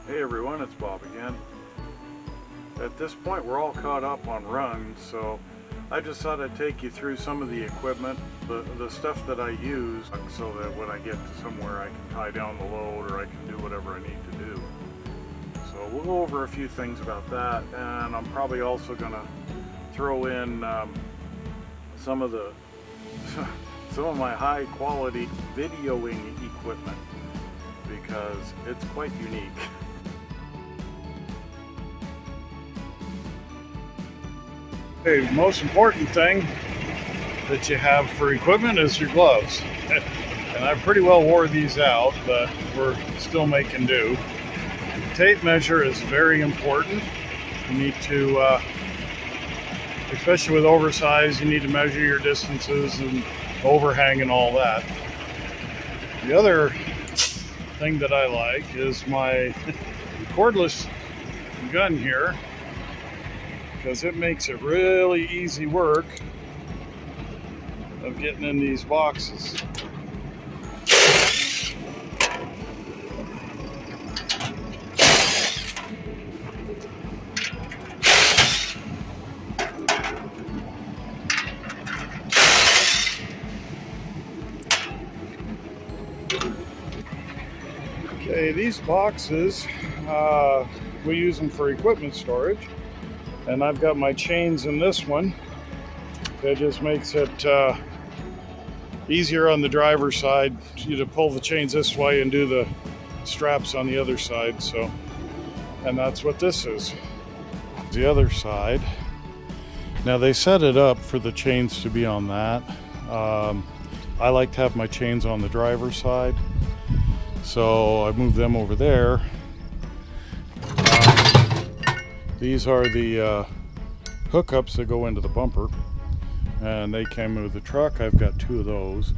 Hey everyone, it's Bob again. At this point we're all caught up on runs, so I just thought I'd take you through some of the equipment, the stuff that I use, so that when I get to somewhere I can tie down the load or I can do whatever I need to do. So we'll go over a few things about that, and I'm probably also going to throw in some of my high quality videoing equipment because it's quite unique. The most important thing that you have for equipment is your gloves. And I pretty well wore these out, but we're still making do. The tape measure is very important. You need to, especially with oversized, you need to measure your distances and overhang and all that. The other thing that I like is my cordless gun here, because it makes it really easy work of getting in these boxes. Okay, these boxes, we use them for equipment storage. And I've got my chains in this one. That just makes it easier on the driver's side to pull the chains this way and do the straps on the other side. So, and that's what this is. The other side. Now they set it up for the chains to be on that. I like to have my chains on the driver's side, so I move them over there. These are the hookups that go into the bumper, and they came with the truck. I've got two of those.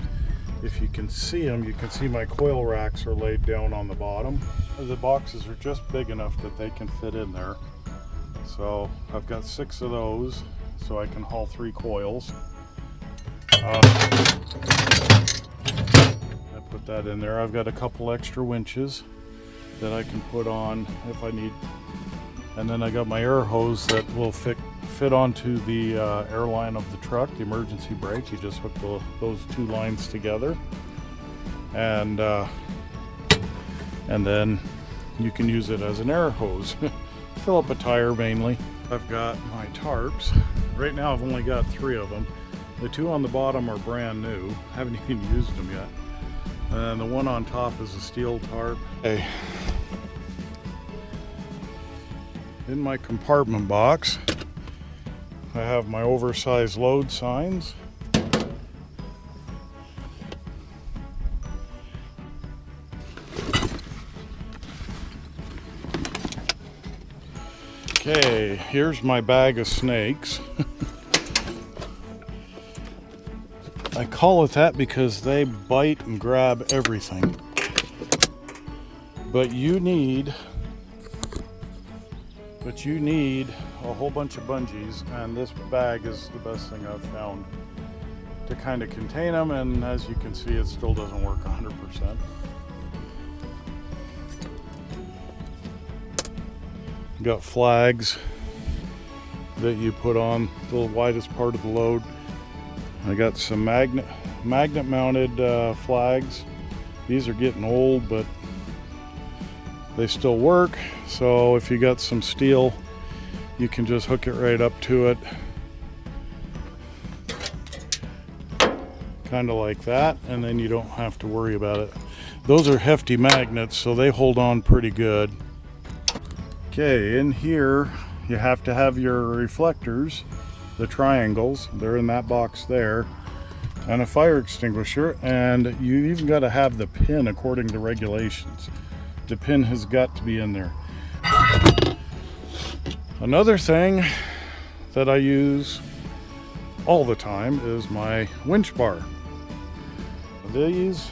If you can see them, you can see my coil racks are laid down on the bottom. The boxes are just big enough that they can fit in there. So I've got 6 of those, so I can haul 3 coils. I put that in there. I've got a couple extra winches that I can put on if I need. And then I got my air hose that will fit onto the air line of the truck, the emergency brake. You just hook those 2 lines together, and then you can use it as an air hose. Fill up a tire mainly. I've got my tarps. Right now I've only got 3 of them. The 2 on the bottom are brand new. Haven't even used them yet. And the one on top is a steel tarp. Okay. In my compartment box, I have my oversized load signs. Okay, here's my bag of snakes. I call it that because they bite and grab everything. But you need a whole bunch of bungees, and this bag is the best thing I've found to kind of contain them, and as you can see, it still doesn't work 100%. Got flags that you put on the widest part of the load. I got some magnet mounted flags. These are getting old, but they still work. So if you got some steel, you can just hook it right up to it, kind of like that, and then you don't have to worry about it. Those are hefty magnets, so they hold on pretty good. Okay, in here you have to have your reflectors, the triangles, they're in that box there, and a fire extinguisher, and you even got to have the pin according to regulations. The pin has got to be in there. Another thing that I use all the time is my winch bar. These,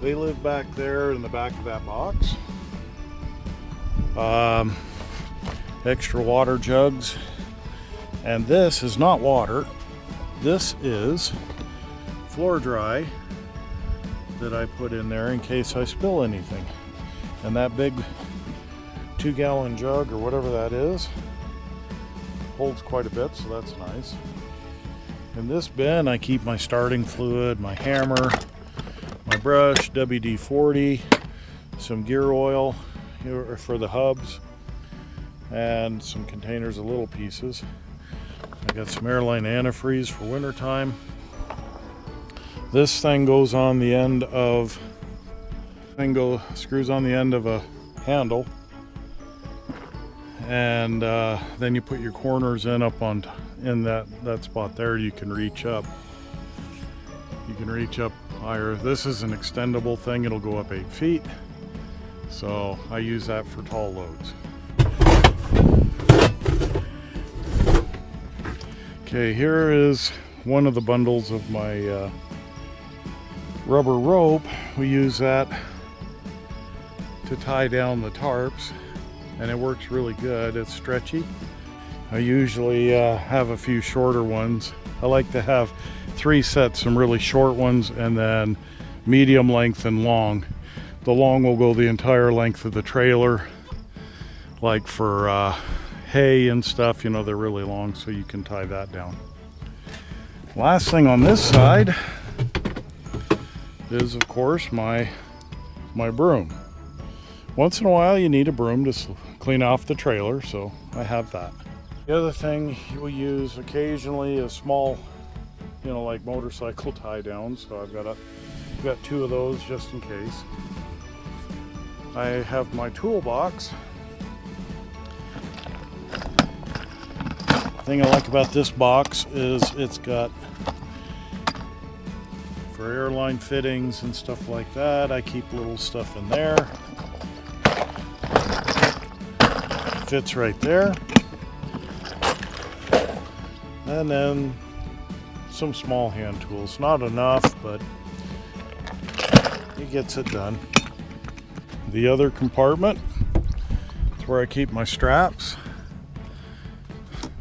they live back there in the back of that box. Extra water jugs, and this is not water. This is Floor Dry that I put in there in case I spill anything. And that big 2-gallon jug or whatever that is holds quite a bit, so that's nice. In this bin I keep my starting fluid, my hammer, my brush, WD-40, some gear oil for the hubs, and some containers of little pieces. I got some airline antifreeze for winter time. This thing goes on the end of screws on the end of a handle, and then you put your corners in up on in that spot there. You can reach up higher. This is an extendable thing. It'll go up 8 feet, so I use that for tall loads. Okay, here is one of the bundles of my rubber rope. We use that to tie down the tarps, and it works really good. It's stretchy. I usually have a few shorter ones. I like to have 3 sets, some really short ones, and then medium length and long. The long will go the entire length of the trailer, like for hay and stuff, you know, they're really long, so you can tie that down. Last thing on this side is, of course, my broom. Once in a while you need a broom to clean off the trailer, so I have that. The other thing we use occasionally is small, you know, like motorcycle tie downs, so I've got 2 of those just in case. I have my toolbox. The thing I like about this box is it's got, for airline fittings and stuff like that, I keep little stuff in there. Fits right there. And then some small hand tools. Not enough, but it gets it done. The other compartment is where I keep my straps.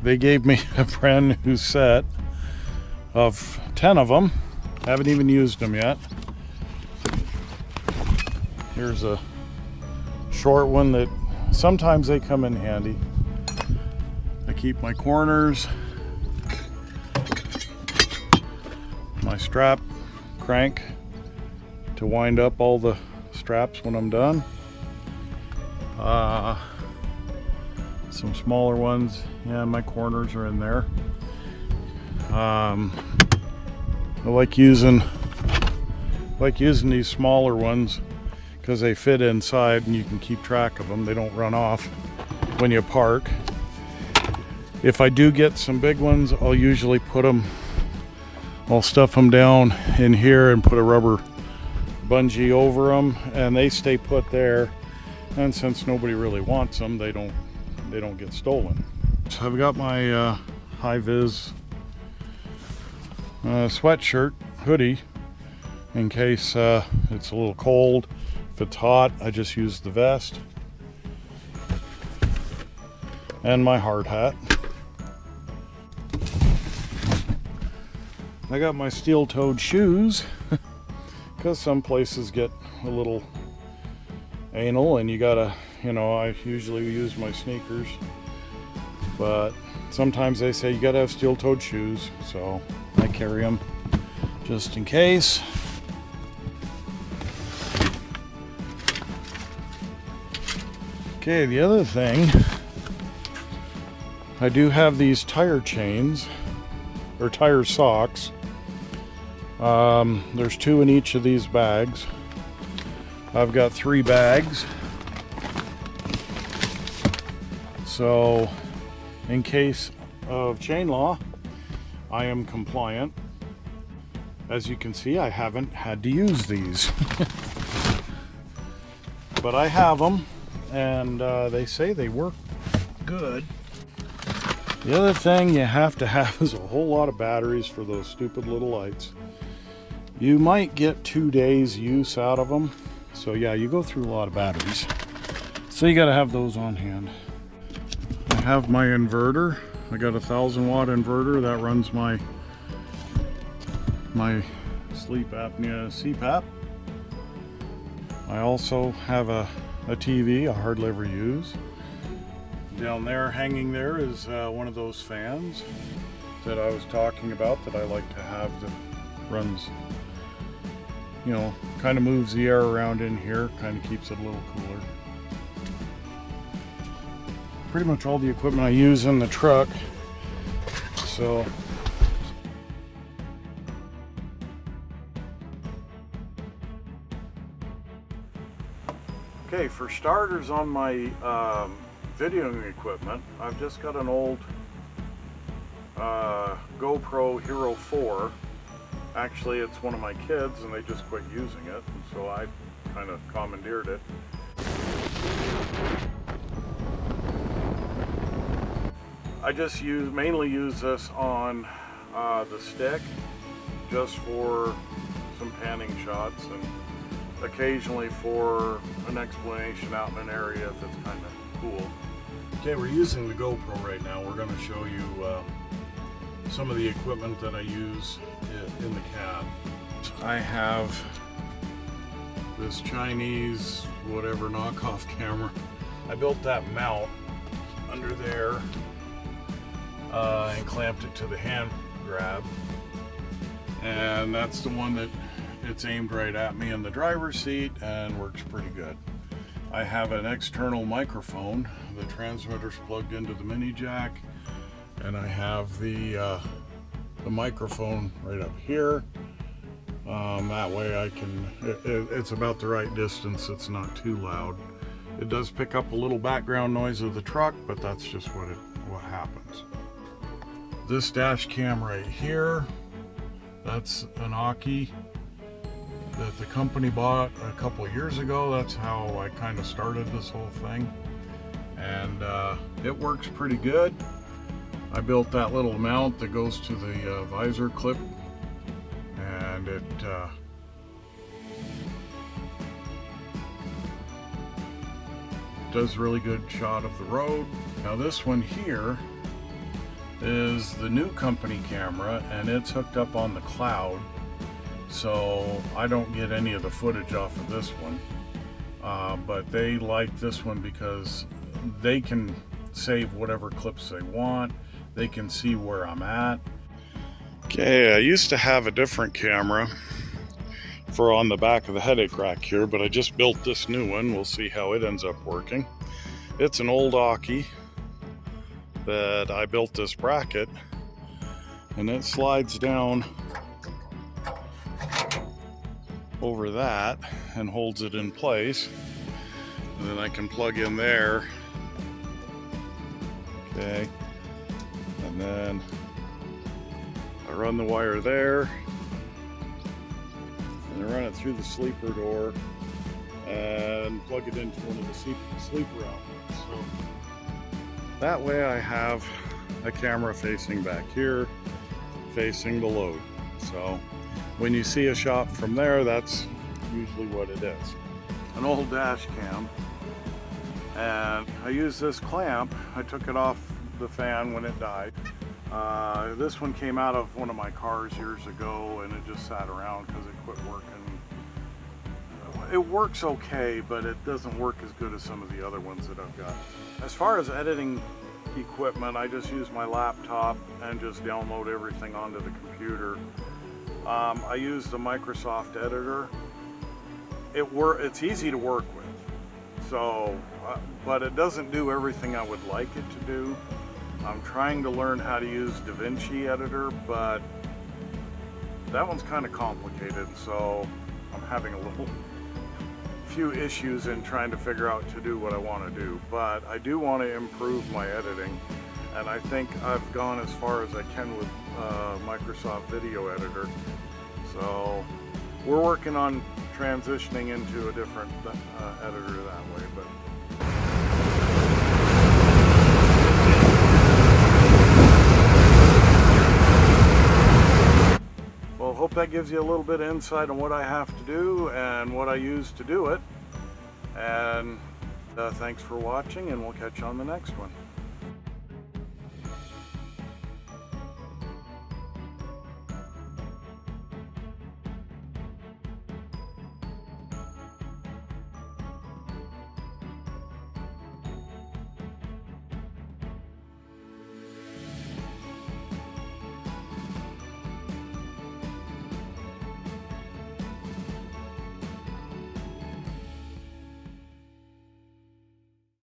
They gave me a brand new set of 10 of them. I haven't even used them yet. Here's a short one that sometimes they come in handy. I keep my corners, my strap crank to wind up all the straps when I'm done. Some smaller ones, yeah, my corners are in there. I like using these smaller ones because they fit inside and you can keep track of them. They don't run off when you park. If I do get some big ones, I'll usually I'll stuff them down in here and put a rubber bungee over them, and they stay put there. And since nobody really wants them, they don't get stolen. So I've got my high-vis sweatshirt, hoodie, in case it's a little cold. If it's hot, I just use the vest. And my hard hat. I got my steel-toed shoes because some places get a little anal and you gotta, you know, I usually use my sneakers, but sometimes they say you gotta have steel-toed shoes, so I carry them just in case. Okay, the other thing, I do have these tire chains or tire socks. There's 2 in each of these bags. I've got 3 bags, so in case of chain law, I am compliant. As you can see, I haven't had to use these. But I have them, and they say they work good. The other thing you have to have is a whole lot of batteries for those stupid little lights. You might get 2 days use out of them, so yeah, you go through a lot of batteries. So you gotta have those on hand. I have my inverter. I got a 1,000-watt inverter that runs my sleep apnea CPAP. I also have a a TV I hardly ever use. Down there, hanging there, is one of those fans that I was talking about that I like to have that runs, you know, kind of moves the air around in here, kind of keeps it a little cooler. Pretty much all the equipment I use in the truck. So okay, for starters on my videoing equipment, I've just got an old GoPro Hero 4. Actually, it's one of my kids and they just quit using it, and so I kind of commandeered it. I just mainly use this on the stick, just for some panning shots and occasionally for an explanation out in an area if it's kind of cool. Okay, we're using the GoPro right now. We're going to show you some of the equipment that I use in the cab. I have this Chinese whatever knockoff camera. I built that mount under there and clamped it to the hand grab, and that's the one that it's aimed right at me in the driver's seat and works pretty good. I have an external microphone. The transmitter's plugged into the mini jack, and I have the microphone right up here. That way I can, it's about the right distance, it's not too loud. It does pick up a little background noise of the truck, but that's just what happens. This dash cam right here, that's an Aki that the company bought a couple of years ago. That's how I kind of started this whole thing, and it works pretty good. I built that little mount that goes to the visor clip, and it does a really good shot of the road. Now this one here is the new company camera, and it's hooked up on the cloud, so I don't get any of the footage off of this one, but they like this one because they can save whatever clips they want. They can see where I'm at. Okay, I used to have a different camera for on the back of the headache rack here, but I just built this new one. We'll see how it ends up working. It's an old Aki that I built this bracket, and it slides down over that and holds it in place, and then I can plug in there. Okay, and then I run the wire there, and I run it through the sleeper door and plug it into one of the sleeper outlets. So that way I have a camera facing back here, facing the load. So when you see a shot from there, that's usually what it is. An old dash cam, and I use this clamp. I took it off the fan when it died. This one came out of one of my cars years ago, and it just sat around because it quit working. It works okay, but it doesn't work as good as some of the other ones that I've got. As far as editing equipment, I just use my laptop and just download everything onto the computer. I use the Microsoft editor. It's easy to work with, so but it doesn't do everything I would like it to do. I'm trying to learn how to use DaVinci editor, but that one's kind of complicated, so I'm having a few issues in trying to figure out to do what I want to do. But I do want to improve my editing, and I think I've gone as far as I can with Microsoft Video Editor. So we're working on transitioning into a different editor that way. But well, hope that gives you a little bit of insight on what I have to do and what I use to do it. And thanks for watching, and we'll catch you on the next one.